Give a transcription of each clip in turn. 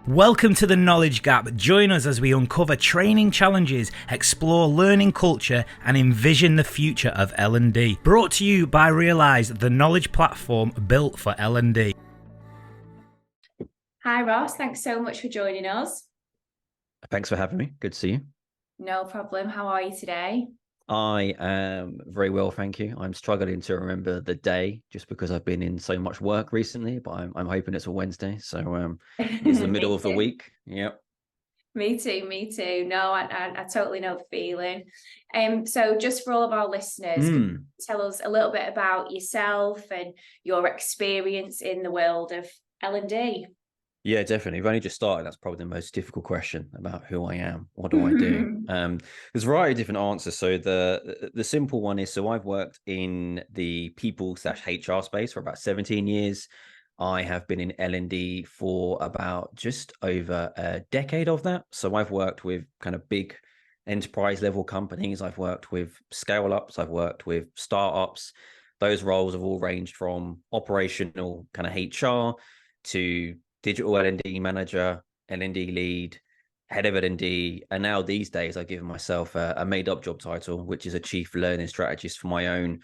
Welcome to the Knowledge Gap. Join us as we uncover training challenges, explore learning culture, and envision the future of L&D. Brought to you by Realise, the knowledge platform built for L&D. Hi Ross, thanks so much for joining us. Thanks for having me. Good to see you. No problem. How are you today? I am very well, thank you. I'm struggling to remember the day just because I've been in so much work recently, but I'm hoping it's a Wednesday. So it's the middle of the week. Yep. Me too. No, I totally know the feeling. So just for all of our listeners, can you tell us a little bit about yourself and your experience in the world of L&D? Yeah, definitely. We've only just started. That's probably the most difficult question about who I am. What do I do? There's a variety of different answers. So the simple one is, so I've worked in the people/HR space for about 17 years. I have been in L&D for about just over a decade of that. So I've worked with kind of big enterprise level companies. I've worked with scale ups. I've worked with startups. Those roles have all ranged from operational kind of HR to digital L&D manager, L&D lead, head of L&D, and now these days I give myself a made-up job title, which is a chief learning strategist for my own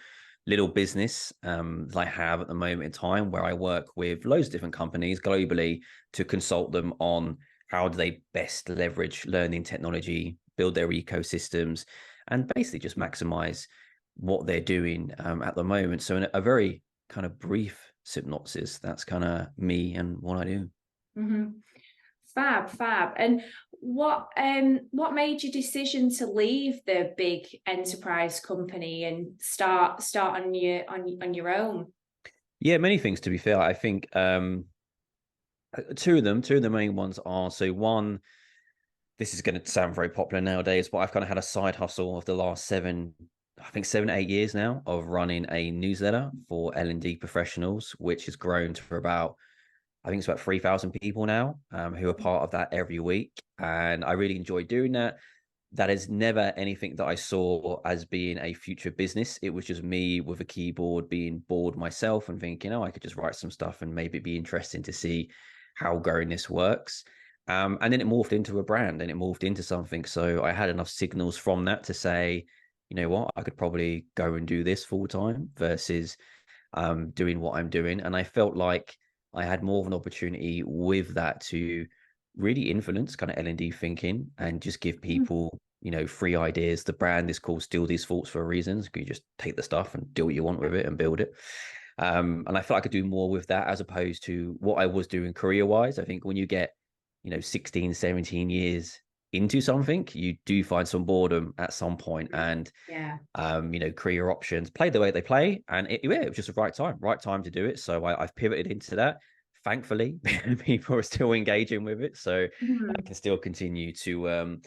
little business that I have at the moment in time, where I work with loads of different companies globally to consult them on how do they best leverage learning technology, build their ecosystems, and basically just maximize what they're doing at the moment. So in a very kind of brief synopsis, that's kind of me and what I do. Fab. And what made your decision to leave the big enterprise company and start on your own? Yeah, many things, to be fair. I think two of the main ones are, so one, this is going to sound very popular nowadays, but I've kind of had a side hustle of the last 7 to 8 years now of running a newsletter for L&D professionals, which has grown to about, I think it's about 3,000 people now who are part of that every week. And I really enjoy doing that. That is never anything that I saw as being a future business. It was just me with a keyboard being bored myself and thinking, I could just write some stuff and maybe it'd be interesting to see how growing this works. And then it morphed into a brand and it morphed into something. So I had enough signals from that to say, you know what, I could probably go and do this full time versus doing what I'm doing. And I felt like I had more of an opportunity with that to really influence kind of L&D thinking and just give people, free ideas. The brand is called Steal These Thoughts for a reason. So you just take the stuff and do what you want with it and build it. And I felt I could do more with that as opposed to what I was doing career-wise. I think when you get, 16, 17 years into something, you do find some boredom at some point, and career options play the way they play, and it was just the right time to do it. So I've pivoted into that. Thankfully, people are still engaging with it, so I can still continue to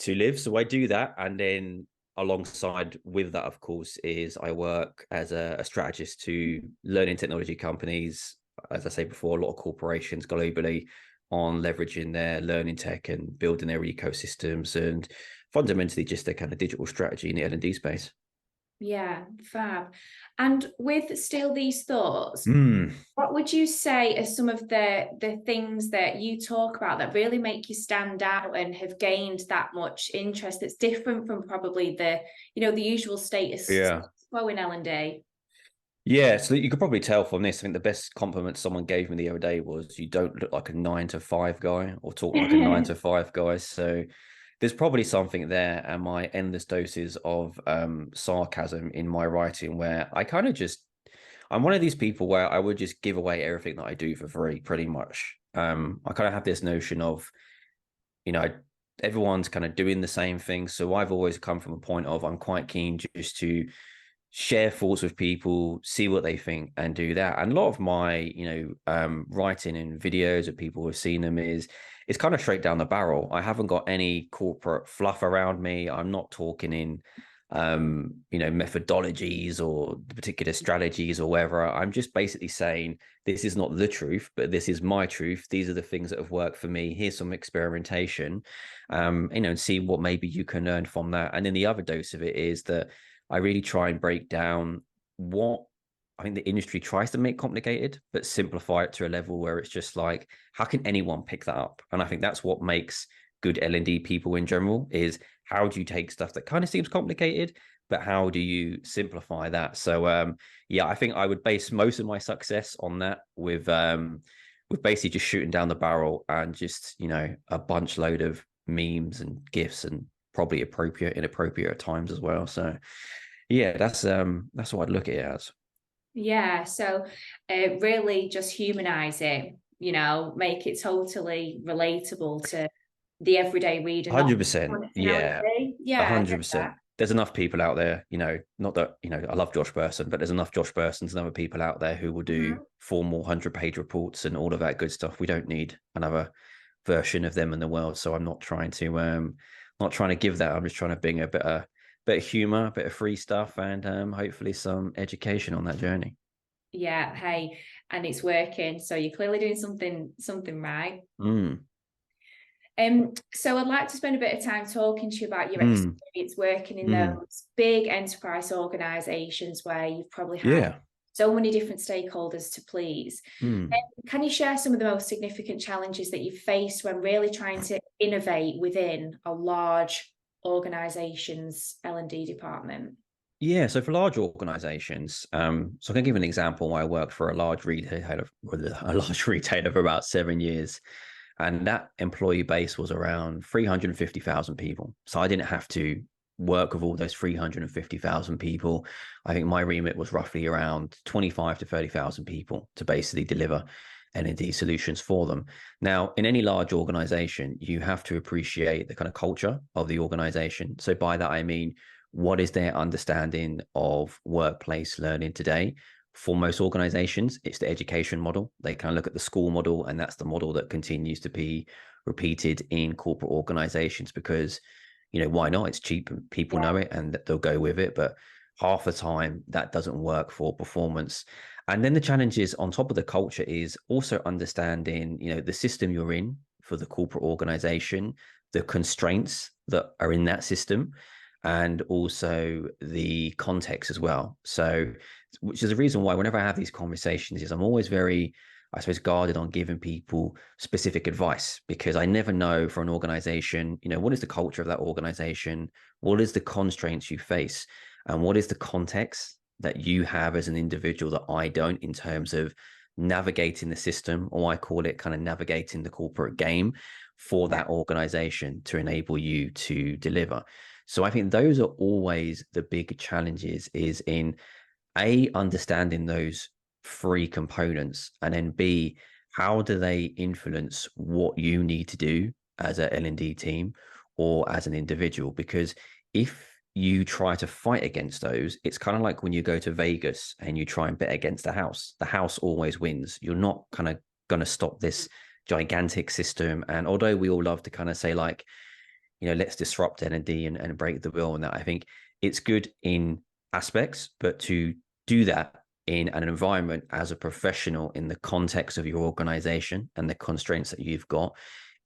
live. So I do that, and then alongside with that, of course, is I work as a strategist to learning technology companies, as I say before, a lot of corporations globally, on leveraging their learning tech and building their ecosystems and fundamentally just their kind of digital strategy in the L&D space. Yeah, fab. And with Steal These Thoughts, what would you say are some of the things that you talk about that really make you stand out and have gained that much interest that's different from probably the usual status quo in L&D? Yeah, so you could probably tell from this. I think the best compliment someone gave me the other day was, you don't look like a 9 to 5 guy or talk like a 9 to 5 guy. So there's probably something there, and my endless doses of sarcasm in my writing, where I kind of I'm one of these people where I would just give away everything that I do for free, pretty much. I kind of have this notion of, everyone's kind of doing the same thing. So I've always come from a point of, I'm quite keen just to share thoughts with people, see what they think, and do that. And a lot of my, writing and videos of people who have seen them is kind of straight down the barrel. I haven't got any corporate fluff around me. I'm not talking in, methodologies or the particular strategies or whatever. I'm just basically saying, this is not the truth, but this is my truth. These are the things that have worked for me. Here's some experimentation, and see what maybe you can learn from that. And then the other dose of it is that I really try and break down what I think the industry tries to make complicated, but simplify it to a level where it's just like, how can anyone pick that up? And I think that's what makes good L&D people in general, is how do you take stuff that kind of seems complicated, but how do you simplify that? So yeah, I think I would base most of my success on that, with basically just shooting down the barrel and just, you know, a bunch load of memes and gifs, and probably appropriate, inappropriate at times as well. So yeah, that's what I'd look at it as. Yeah, so really just humanize it, you know, make it totally relatable to the everyday reader. 100%. Yeah, Yeah, 100%. There's enough people out there, you know, not that, you know, I love Josh Burson, but there's enough Josh Bursons and other people out there who will do formal 100-page reports and all of that good stuff. We don't need another version of them in the world. So I'm not trying to give that. I'm just trying to bring a bit of humor, a bit of free stuff, and hopefully some education on that journey. Yeah, hey, and it's working. So you're clearly doing something right. So I'd like to spend a bit of time talking to you about your experience working in those big enterprise organizations where you've probably had so many different stakeholders to please. Can you share some of the most significant challenges that you've faced when really trying to innovate within a large organization's L&D department? Yeah, so for large organizations, so I can give an example where I worked for a large retailer for about 7 years. And that employee base was around 350,000 people. So I didn't have to work with all those 350,000 people. I think my remit was roughly around 25 to 30,000 people to basically deliver L&D solutions for them. Now, in any large organization, you have to appreciate the kind of culture of the organization. So by that, I mean, what is their understanding of workplace learning today? For most organizations, it's the education model. They kind of look at the school model, and that's the model that continues to be repeated in corporate organizations because, you know, why not? It's cheap and people know it and they'll go with it. But half the time that doesn't work for performance. And then the challenges on top of the culture is also understanding, you know, the system you're in for the corporate organization, the constraints that are in that system, and also the context as well. So, which is the reason why whenever I have these conversations is I'm always very, I suppose, guarded on giving people specific advice, because I never know for an organization, you know, what is the culture of that organization? What is the constraints you face? And what is the context that you have as an individual that I don't, in terms of navigating the system, or I call it kind of navigating the corporate game for that organization to enable you to deliver. So I think those are always the big challenges, is in A, understanding those three components, and then B, how do they influence what you need to do as a L&D team or as an individual? Because if you try to fight against those, it's kind of like when you go to Vegas and you try and bet against the house always wins. You're not kind of going to stop this gigantic system. And although we all love to kind of say, like, you know, let's disrupt L&D and break the wheel, and that, I think it's good in aspects, but to do that in an environment as a professional in the context of your organization and the constraints that you've got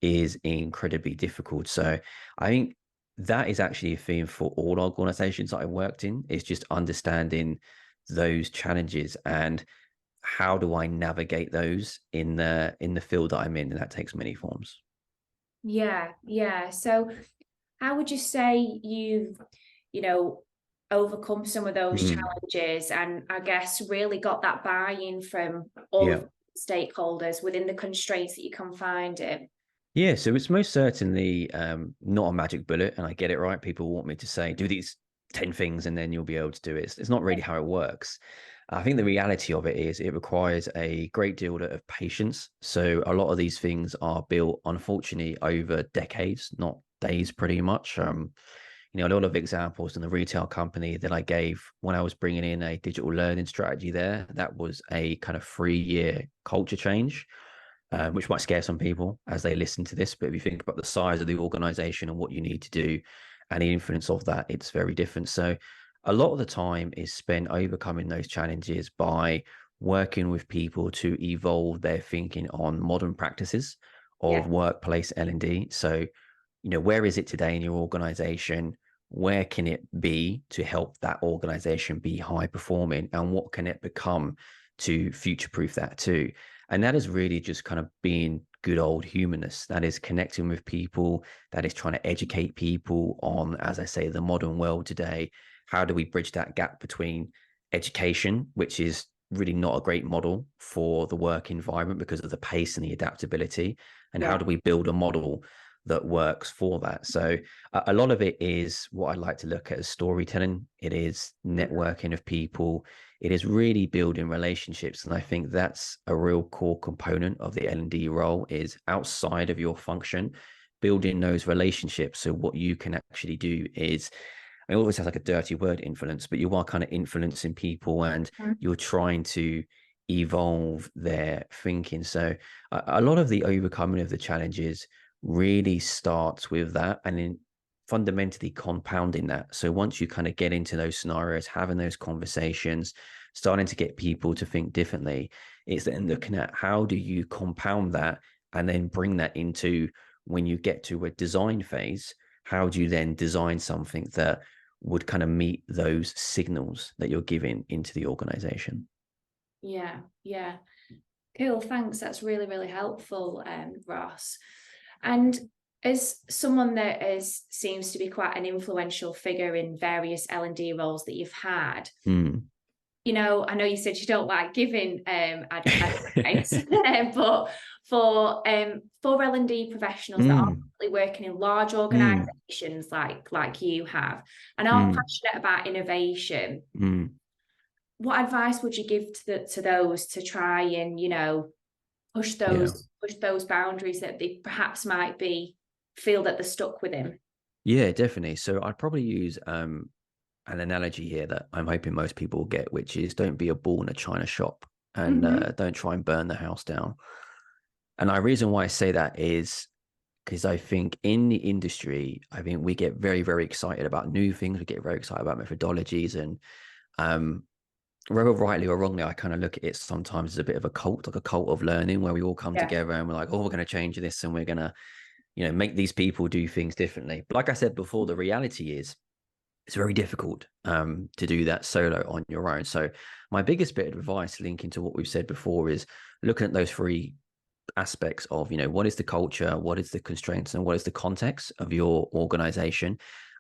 is incredibly difficult. So I think that is actually a theme for all organizations that I worked in, is just understanding those challenges and how do I navigate those in the field that I'm in, and that takes many forms. Yeah. So how would you say you've, you know, overcome some of those challenges, and I guess really got that buy-in from all of the stakeholders within the constraints that you can find in? Yeah, so it's most certainly not a magic bullet, and I get it, right? People want me to say, do these 10 things and then you'll be able to do it. It's not really how it works. I think the reality of it is it requires a great deal of patience. So a lot of these things are built, unfortunately, over decades, not days, pretty much. You know, a lot of examples in the retail company that I gave when I was bringing in a digital learning strategy there, that was a kind of 3-year culture change, which might scare some people as they listen to this. But if you think about the size of the organization and what you need to do and the influence of that, it's very different. So a lot of the time is spent overcoming those challenges by working with people to evolve their thinking on modern practices of workplace L&D. So, you know, where is it today in your organization? where can it be to help that organization be high performing, and what can it become to future proof that too? And that is really just kind of being good old humanists. That is connecting with people, that is trying to educate people on, as I say, the modern world today. How do we bridge that gap between education, which is really not a great model for the work environment because of the pace and the adaptability, and how do we build a model that works for that? So a lot of it is what I like to look at as storytelling. It is networking of people. It is really building relationships. And I think that's a real core component of the L&D role, is outside of your function, building those relationships. So what you can actually do is, it always has like a dirty word, influence, but you are kind of influencing people, and you're trying to evolve their thinking. So a lot of the overcoming of the challenges really starts with that, and then fundamentally compounding that. So once you kind of get into those scenarios, having those conversations, starting to get people to think differently, it's then looking at how do you compound that and then bring that into, when you get to a design phase, how do you then design something that would kind of meet those signals that you're giving into the organization? Yeah, yeah. Cool, thanks. That's really, really helpful, Ross. And as someone that seems to be quite an influential figure in various L&D roles that you've had, you know, I know you said you don't like giving advice, but for L&D professionals that are really working in large organizations like you have, and are passionate about innovation, what advice would you give to those to try and, you know, push those boundaries that they perhaps might feel that they're stuck within? Yeah, definitely. So I'd probably use an analogy here that I'm hoping most people will get, which is don't be a bull in a china shop, and don't try and burn the house down. And the reason why I say that is because I think in the industry, I think we get very, very excited about new things. We get very excited about methodologies, and whether rightly or wrongly, I kind of look at it sometimes as a bit of a cult, like a cult of learning, where we all come together and we're like, oh, we're going to change this, and we're going to, you know, make these people do things differently. But like I said before, the reality is it's very difficult to do that solo on your own. So my biggest bit of advice, linking to what we've said before, is looking at those three aspects of, you know, what is the culture, what is the constraints, and what is the context of your organization.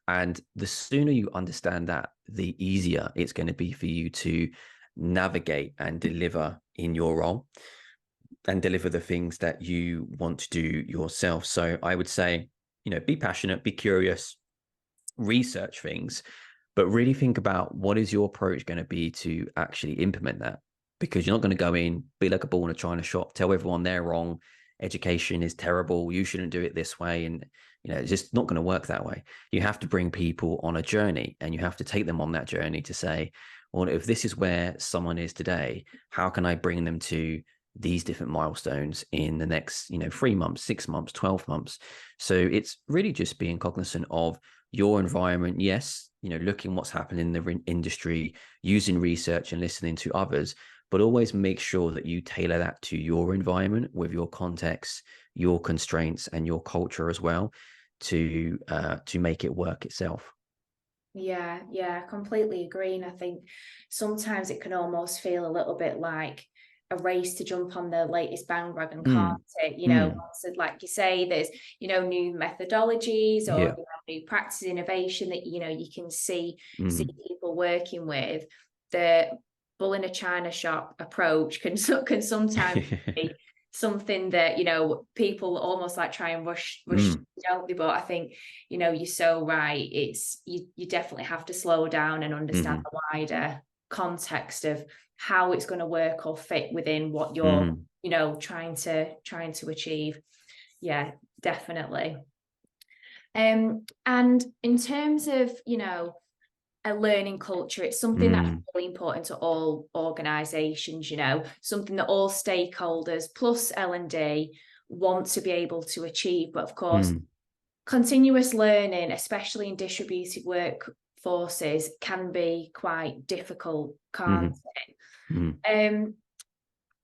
And the sooner you understand that, the easier it's going to be for you to navigate and deliver in your role and deliver the things that you want to do yourself. So I would say, you know, be passionate, be curious, research things, but really think about what is your approach going to be to actually implement that. Because you're not going to go in, be like a bull in a china shop, tell everyone they're wrong, education is terrible, you shouldn't do it this way. And, you know, it's just not going to work that way. You have to bring people on a journey, and you have to take them on that journey to say, well, if this is where someone is today, how can I bring them to these different milestones in the next, you know, 3 months, 6 months, 12 months? So it's really just being cognizant of your environment. Yes, you know, looking what's happening in the industry, using research and listening to others, but always make sure that you tailor that to your environment with your context, your constraints, and your culture as well, to make it work itself. Yeah, I completely agree. And I think sometimes it can almost feel a little bit like a race to jump on the latest bandwagon, can't it? You know, so like you say, there's, you know, new methodologies or, you know, new practice innovation that, you know, you can see people working with. The bull in a china shop approach can sometimes be something that, you know, people almost like try and rush, don't they? But I think, you know, you're so right. It's you definitely have to slow down and understand the wider context of how it's going to work or fit within what you're, you know, trying to achieve. Yeah, definitely. And in terms of, you know, a learning culture, it's something that's really important to all organizations, you know, something that all stakeholders plus L&D want to be able to achieve. But of course, continuous learning, especially in distributed workforces, can be quite difficult, can't it?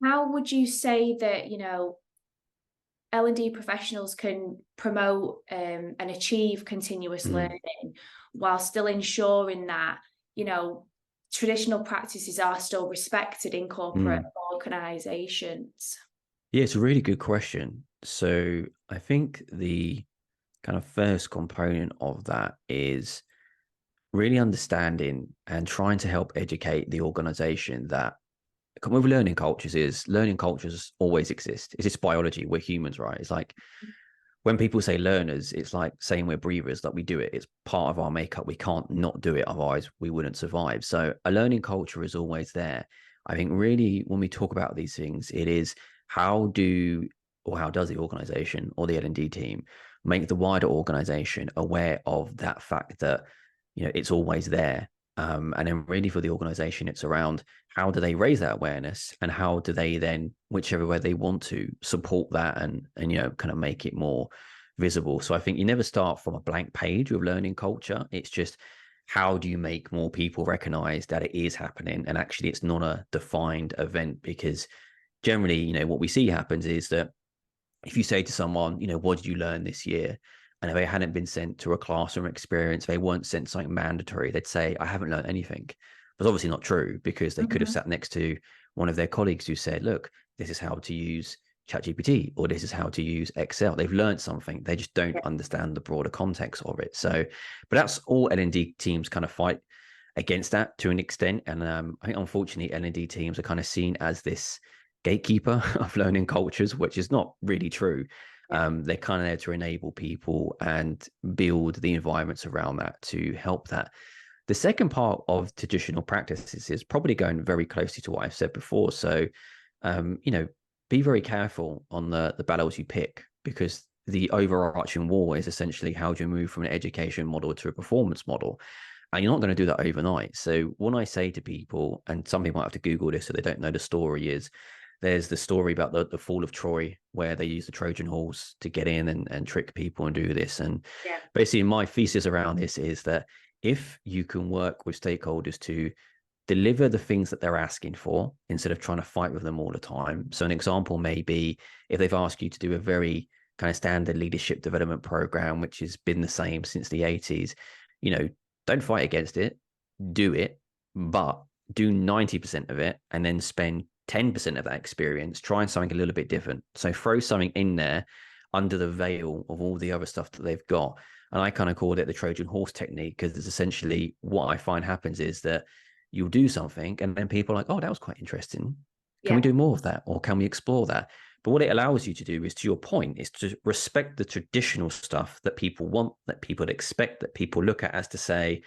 How would you say that, you know, L&D professionals can promote and achieve continuous learning while still ensuring that, you know, traditional practices are still respected in corporate organizations? Yeah, it's a really good question. So I think the kind of first component of that is really understanding and trying to help educate the organization that with learning cultures always exist. It's just biology. We're humans, right? It's like when people say learners, it's like saying we're breathers, that we do it. It's part of our makeup. We can't not do it. Otherwise we wouldn't survive. So a learning culture is always there. I think really when we talk about these things, it is how does the organization or the L&D team make the wider organization aware of that fact that, you know, it's always there. And then really for the organization, it's around how do they raise that awareness and how do they then, whichever way they want to, support that and you know, kind of make it more visible. So I think you never start from a blank page with learning culture. It's just how do you make more people recognize that it is happening and actually it's not a defined event? Because generally, you know, what we see happens is that if you say to someone, you know, what did you learn this year? And if they hadn't been sent to a classroom experience, they weren't sent something mandatory, they'd say, I haven't learned anything. But obviously not true, because they could have sat next to one of their colleagues who said, look, this is how to use ChatGPT, or this is how to use Excel. They've learned something. They just don't understand the broader context of it. So, but that's all L&D teams kind of fight against that to an extent. And I think unfortunately L&D teams are kind of seen as this gatekeeper of learning cultures, which is not really true. They're kind of there to enable people and build the environments around that to help that. The second part of traditional practices is probably going very closely to what I've said before. So, you know, be very careful on the battles you pick, because the overarching war is essentially how do you move from an education model to a performance model. And you're not going to do that overnight. So when I say to people, and some people might have to Google this so they don't know the story, is there's the story about the fall of Troy, where they use the Trojan horse to get in and trick people and do this. And basically my thesis around this is that if you can work with stakeholders to deliver the things that they're asking for instead of trying to fight with them all the time. So an example may be if they've asked you to do a very kind of standard leadership development program, which has been the same since the 80s, you know, don't fight against it, do it, but do 90% of it and then spend 10% of that experience trying something a little bit different. So throw something in there under the veil of all the other stuff that they've got. And I kind of called it the Trojan horse technique, because it's essentially what I find happens is that you'll do something and then people are like, oh, that was quite interesting. Can we do more of that? Or can we explore that? But what it allows you to do is, to your point, is to respect the traditional stuff that people want, that people expect, that people look at as to say,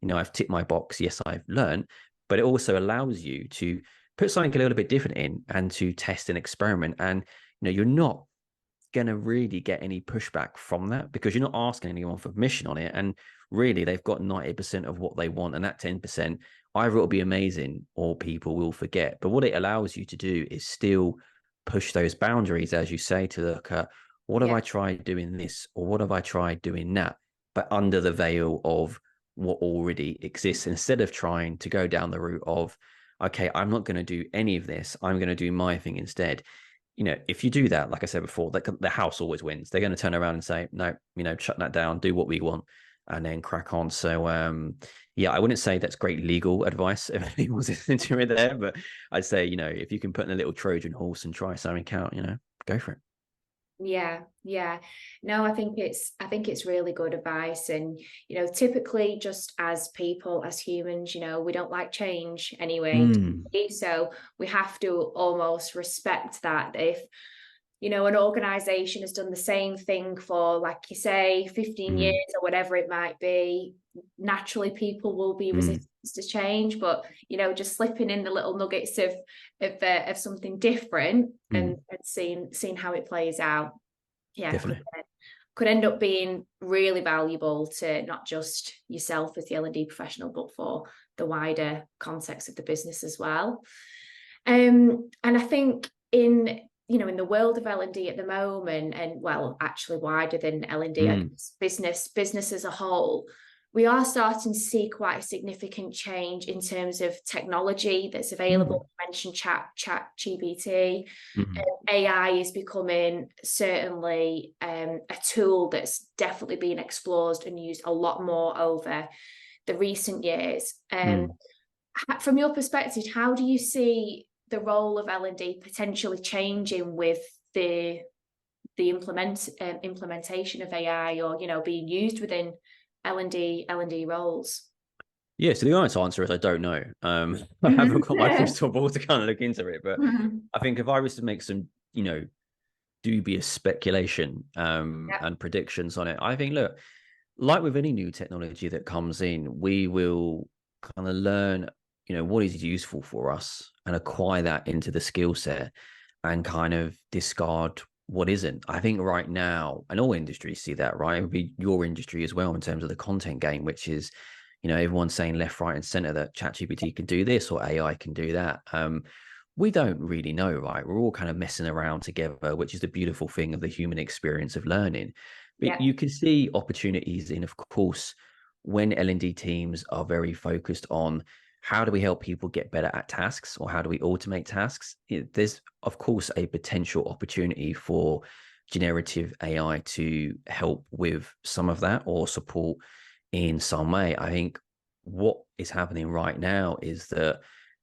you know, I've ticked my box. Yes, I've learned. But it also allows you to put something a little bit different in and to test and experiment. And, you know, you're not going to really get any pushback from that, because you're not asking anyone for permission on it. And really, they've got 90% of what they want. And that 10%, either it'll be amazing or people will forget. But what it allows you to do is still push those boundaries, as you say, to look at what have I tried doing this, or what have I tried doing that, but under the veil of what already exists, instead of trying to go down the route of, okay, I'm not going to do any of this, I'm going to do my thing instead. You know, if you do that, like I said before, the house always wins. They're going to turn around and say, no, you know, shut that down, do what we want, and then crack on. So, yeah, I wouldn't say that's great legal advice if anyone's listening to it there, but I'd say, you know, if you can put in a little Trojan horse and try something out, you know, go for it. Yeah. No, I think it's really good advice. And, you know, typically just as people, as humans, you know, we don't like change anyway. So we have to almost respect that. If, you know, an organization has done the same thing for, like you say, 15 years or whatever it might be, naturally people will be resistant to change. But, you know, just slipping in the little nuggets of something different and seeing how it plays out, could end up being really valuable to not just yourself as the L&D professional, but for the wider context of the business as well. And I think in the world of L&D at the moment, and well, actually wider than L&D, business as a whole, we are starting to see quite a significant change in terms of technology that's available. You mentioned chat GPT. AI is becoming certainly a tool that's definitely being explored and used a lot more over the recent years. From your perspective, how do you see the role of L&D potentially changing with the implementation of AI, or being used within L&D roles? Yeah, so the honest answer is I don't know. I haven't got my crystal ball to kind of look into it, but I think if I was to make some, dubious speculation and predictions on it, I think, look, like with any new technology that comes in, we will kind of learn, what is useful for us and acquire that into the skill set and kind of discard what isn't. I think right now, and all industries see that, right? It would be your industry as well in terms of the content game, which is, everyone's saying left, right, and center that ChatGPT can do this or AI can do that. We don't really know, right? We're all kind of messing around together, which is the beautiful thing of the human experience of learning. But you can see opportunities in, of course, when L&D teams are very focused on how do we help people get better at tasks, or how do we automate tasks? There's, of course, a potential opportunity for generative AI to help with some of that or support in some way. I think what is happening right now is that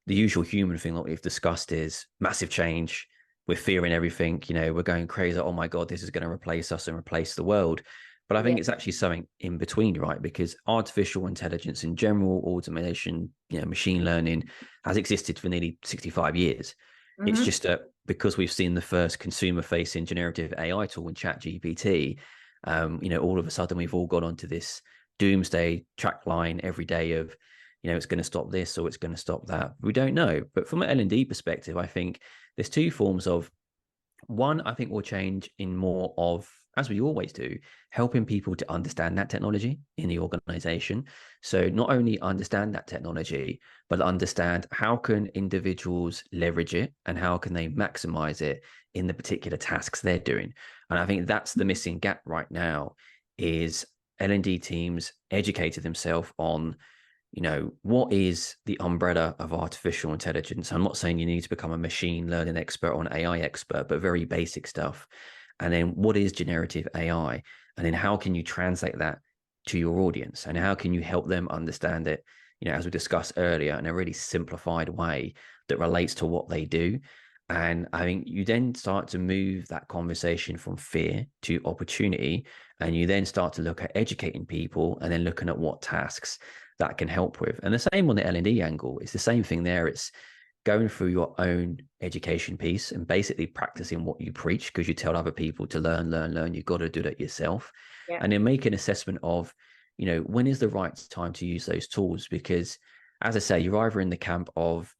the usual human thing that we've discussed is massive change. We're fearing everything. We're going crazy. Oh my God, this is going to replace us and replace the world. But I think it's actually something in between, right? Because artificial intelligence in general, automation, machine learning has existed for nearly 65 years. It's just that because we've seen the first consumer-facing generative AI tool in ChatGPT, all of a sudden we've all got onto this doomsday track line every day of, it's going to stop this or it's going to stop that. We don't know. But from an L&D perspective, I think there's two forms of, one, I think will change in more of, as we always do, helping people to understand that technology in the organization. So not only understand that technology, but understand how can individuals leverage it and how can they maximize it in the particular tasks they're doing. And I think that's the missing gap right now, is L&D teams educated themselves on, what is the umbrella of artificial intelligence? I'm not saying you need to become a machine learning expert or an AI expert, but very basic stuff. And then what is generative AI? And then how can you translate that to your audience? And how can you help them understand it, as we discussed earlier, in a really simplified way that relates to what they do? And I think you then start to move that conversation from fear to opportunity. And you then start to look at educating people and then looking at what tasks that can help with. And the same on the L&D angle. It's the same thing there. It's going through your own education piece and basically practicing what you preach, because you tell other people to learn. You've got to do that yourself. And then make an assessment of, when is the right time to use those tools? Because as I say, you're either in the camp of,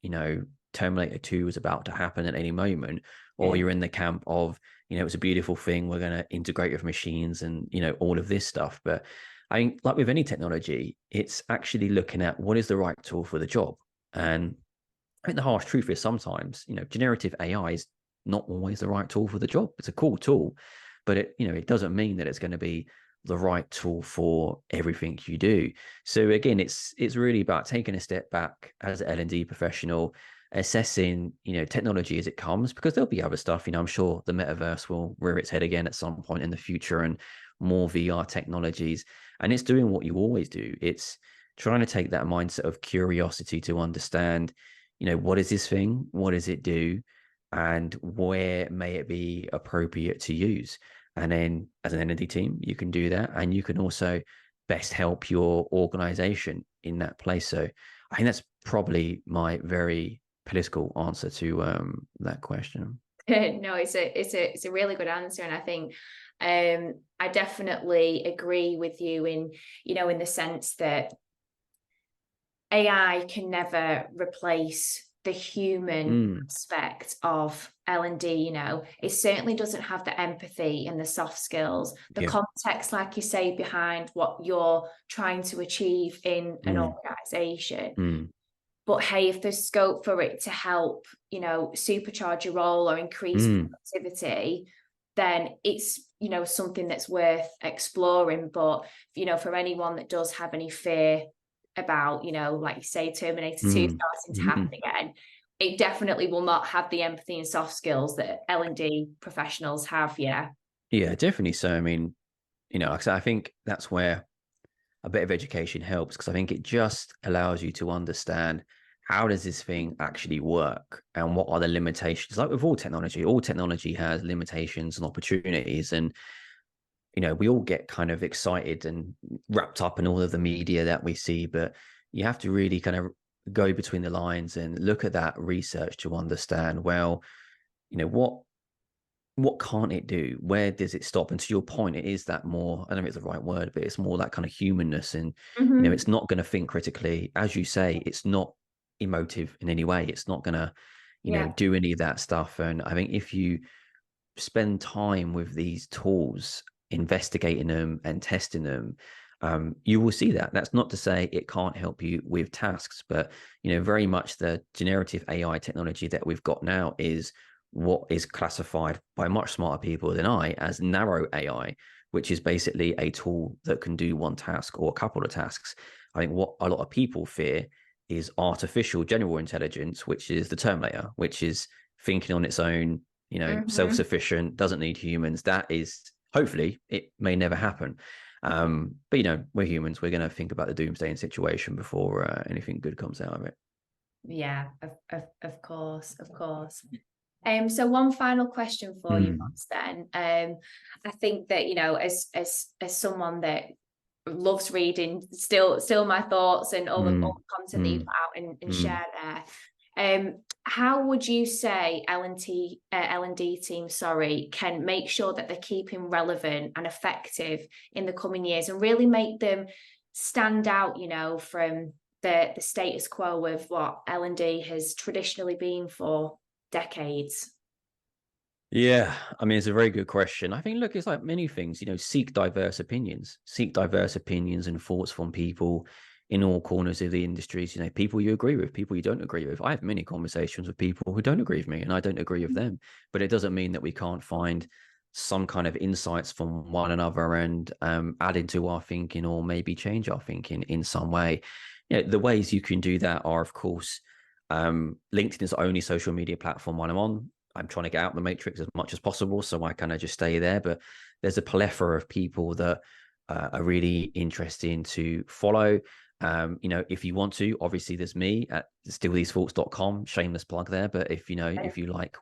Terminator 2 is about to happen at any moment, or you're in the camp of, it's a beautiful thing, we're going to integrate with machines and, all of this stuff. But I think, like with any technology, it's actually looking at what is the right tool for the job. And I think the harsh truth is sometimes, generative AI is not always the right tool for the job. It's a cool tool, but it doesn't mean that it's going to be the right tool for everything you do. So again, it's really about taking a step back as an L&D professional, assessing, technology as it comes, because there'll be other stuff. I'm sure the metaverse will rear its head again at some point in the future, and more VR technologies. And it's doing what you always do. It's trying to take that mindset of curiosity to understand, what is this thing? What does it do? And where may it be appropriate to use? And then as an L&D team, you can do that. And you can also best help your organization in that place. So I think that's probably my very political answer to that question. No, it's a really good answer. And I think I definitely agree with you in the sense that AI can never replace the human aspect of L&D. It certainly doesn't have the empathy and the soft skills, the context, like you say, behind what you're trying to achieve in an organization. But hey, if there's scope for it to help, supercharge your role or increase productivity, then it's you know, something that's worth exploring. But, you know, for anyone that does have any fear about, you know, like you say, Terminator 2 starting to happen again, it definitely will not have the empathy and soft skills that L&D professionals have. Yeah. Yeah, definitely. So, I mean, you know, I think that's where a bit of education helps, because I think it just allows you to understand how does this thing actually work and what are the limitations. Like with all technology has limitations and opportunities. And, you know, we all get kind of excited and wrapped up in all of the media that we see, but you have to really kind of go between the lines and look at that research to understand, well, you know, what can't it do? Where does it stop? And to your point, it is that more, I don't know if it's the right word, but it's more that kind of humanness. And, you know, it's not going to think critically. As you say, it's not emotive in any way. It's not going to, you know, do any of that stuff. And I think if you spend time with these tools, investigating them and testing them, you will see that. That's not to say it can't help you with tasks, but, you know, very much the generative AI technology that we've got now is what is classified by much smarter people than I as narrow AI, which is basically a tool that can do one task or a couple of tasks. I think what a lot of people fear is artificial general intelligence, which is the Terminator, which is thinking on its own, you know, self-sufficient, doesn't need humans. That is, hopefully, it may never happen. But, you know, we're humans. We're going to think about the doomsday situation before anything good comes out of it. Yeah, of course, of course. So one final question for you, Ross, then. I think that, you know, as someone that loves reading, still my thoughts and all the content that you put out and share there. How would you say L&D team, can make sure that they're keeping relevant and effective in the coming years and really make them stand out, you know, from the status quo of what L&D has traditionally been for decades? Yeah, I mean, it's a very good question. I think, look, it's like many things, you know, seek diverse opinions and thoughts from people in all corners of the industries, you know, people you agree with, people you don't agree with. I have many conversations with people who don't agree with me and I don't agree with them, but it doesn't mean that we can't find some kind of insights from one another and add into our thinking or maybe change our thinking in some way. You know, the ways you can do that are, of course, LinkedIn is the only social media platform I'm on. I'm trying to get out of the matrix as much as possible, so I kind of just stay there. But there's a plethora of people that are really interesting to follow. You know, if you want to, obviously there's me at stillthesethoughts.com, shameless plug there. But if, you know, if you like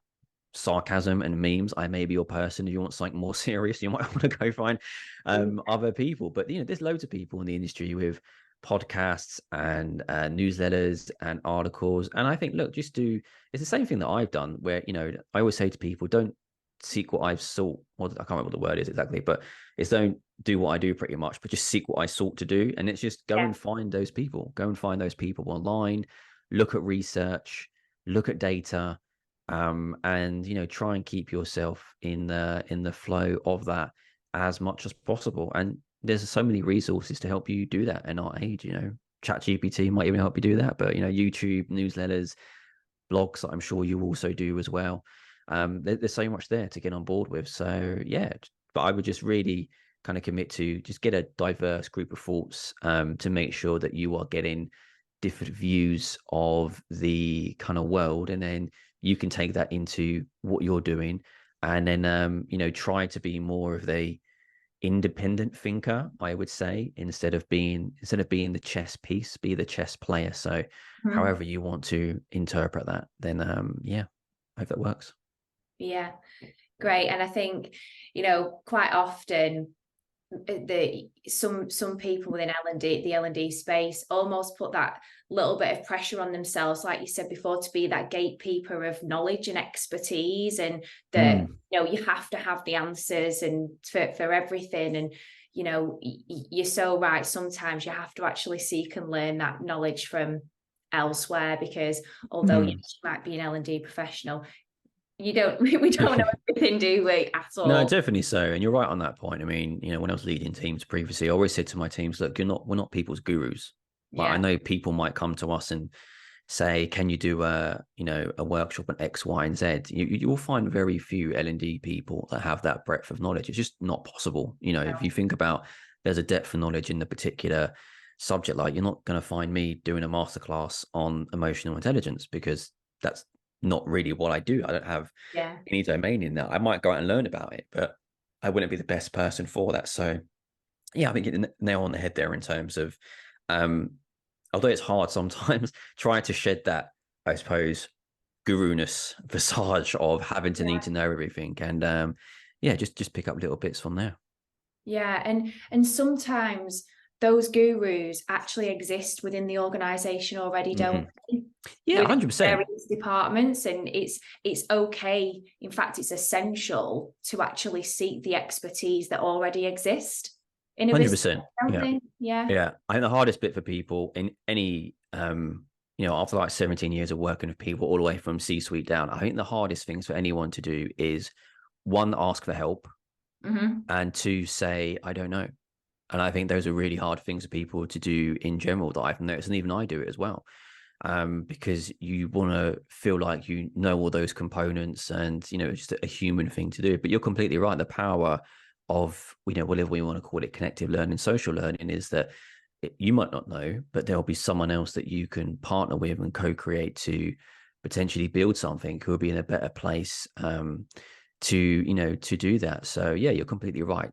sarcasm and memes, I may be your person. If you want something more serious, you might want to go find other people. But, you know, there's loads of people in the industry with podcasts and newsletters and articles. And I think, look, it's the same thing that I've done, where, you know, I always say to people, don't seek what I've sought. Well, I can't remember what the word is exactly, but it's don't do what I do pretty much, but just seek what I sought to do. And it's just go and find those people, online, look at research, look at data, and, you know, try and keep yourself in the flow of that as much as possible. And there's so many resources to help you do that in our age. You know, ChatGPT might even help you do that, but, you know, YouTube, newsletters, blogs that I'm sure you also do as well. There's so much there to get on board with. So yeah, but I would just really kind of commit to just get a diverse group of thoughts to make sure that you are getting different views of the kind of world, and then you can take that into what you're doing, and then you know, try to be more of a independent thinker, I would say, instead of being the chess piece, be the chess player. So however you want to interpret that, then yeah, I hope that works. Yeah, great. And I think, you know, quite often some people within the L&D space almost put that little bit of pressure on themselves, like you said before, to be that gatekeeper of knowledge and expertise, and that you know, you have to have the answers and for everything. And, you know, you're so right, sometimes you have to actually seek and learn that knowledge from elsewhere, because although you might be an L&D professional, we don't know everything, do we, at all? No, definitely so. And you're right on that point. I mean, you know, when I was leading teams previously, I always said to my teams, look, we're not people's gurus. Like, I know people might come to us and say, can you do a workshop on X, Y, and Z? You will find very few L&D people that have that breadth of knowledge. It's just not possible. If you think about, there's a depth of knowledge in the particular subject. Like, you're not going to find me doing a masterclass on emotional intelligence, because that's not really what I do. I don't have any domain in that. I might go out and learn about it, but I wouldn't be the best person for that. So yeah, I think you hit the nail on the head there in terms of, although it's hard sometimes, trying to shed that, I suppose, guru-ness visage of having to need to know everything, and just pick up little bits from there. Yeah, and sometimes those gurus actually exist within the organization already, don't they? Yeah, 100%. Various departments, and it's okay. In fact, it's essential to actually seek the expertise that already exist. 100%. Yeah. I think the hardest bit for people in any, after like 17 years of working with people all the way from C-suite down, I think the hardest things for anyone to do is, one, ask for help, and two, say, I don't know. And I think those are really hard things for people to do in general, that I've noticed, and even I do it as well, because you want to feel like you know all those components, and it's just a human thing to do. But you're completely right. The power of whatever we want to call it, connective learning, social learning, is that you might not know, but there'll be someone else that you can partner with and co-create to potentially build something who will be in a better place to do that. So yeah, you're completely right.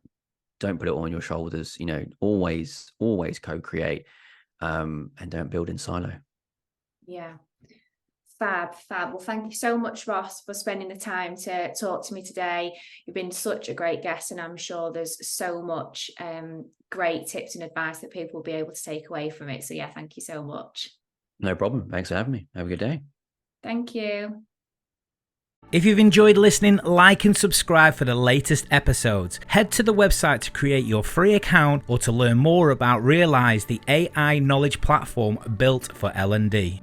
Don't put it all on your shoulders. Always co-create, and don't build in silo. Yeah. Fab. Well, thank you so much, Ross, for spending the time to talk to me today. You've been such a great guest, and I'm sure there's so much great tips and advice that people will be able to take away from it. So yeah, thank you so much. No problem. Thanks for having me. Have a good day. Thank you. If you've enjoyed listening, like and subscribe for the latest episodes. Head to the website to create your free account, or to learn more about Realize, the AI knowledge platform built for L&D.